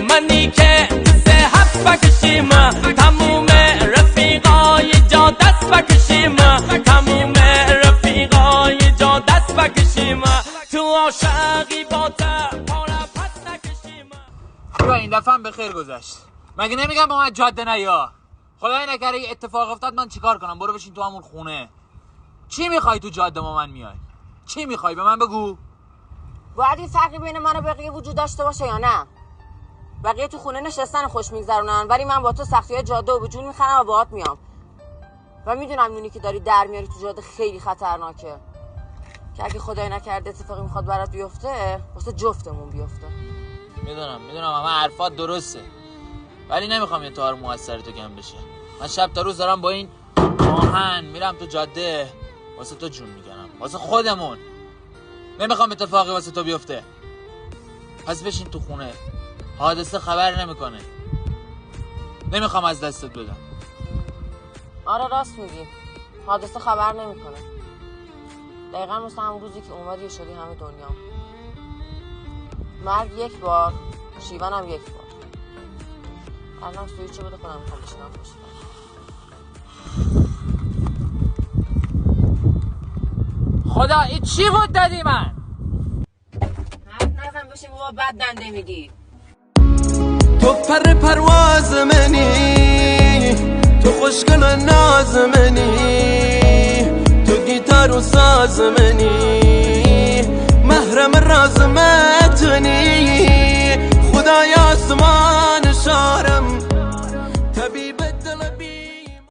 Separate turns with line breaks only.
منی که دست حب بکشیم، تموم رفیقای جا دست بکشیم، تموم رفیقای جا دست بکشیم، تو عاشقی با پاره پس نکشیم.
خدا این دفعه هم به خیر گذشت. مگه نمیگم با من جاده نیا؟ خدای نکره یه اتفاق افتاد من چیکار کنم؟ برو بشین تو همون خونه. چی میخوای تو جاده با من میای؟ چی میخوای به من بگو؟
باید یه فرقی بین من و بقیه وجود داشته باشه یا نه؟ بقیه تو خونه نشستن خوش میگذرونن، ولی من با تو سختی‌های جاده و وجود میخرم و باهات میام و میدونم نونی که داری در میاری تو جاده خیلی خطرناکه که اگه خدای نکرده اتفاقی میخواد برات بیفته واسه جفتمون بیفته.
میدونم همه حرفات درسته، ولی نمیخوام یه تار موثر تو کم بشه. من شب تا روز دارم با این آهن میرم تو جاده واسه تو جون میگنم، واسه خودمون. نمیخوام اتفاقی واسه تو بیفته. پس بشین تو خونه، حادثه خبر نمیکنه. نمیخوام از دستت بدم.
آره راست میگی، حادثه خبر نمیکنه. دقیقا مثل همون روزی که اومدی شدی همه دنیا. مرگ یک بار، شیون هم یک بار. الان سویچه بده خودم میخوام بشینم پشت.
خدا این چی بود دادی من؟
حرف نزن باشه بابا، بد دنده میدی.
تو پر پرواز منی، تو خوشگل ناز منی، تو گیتار و ساز منی،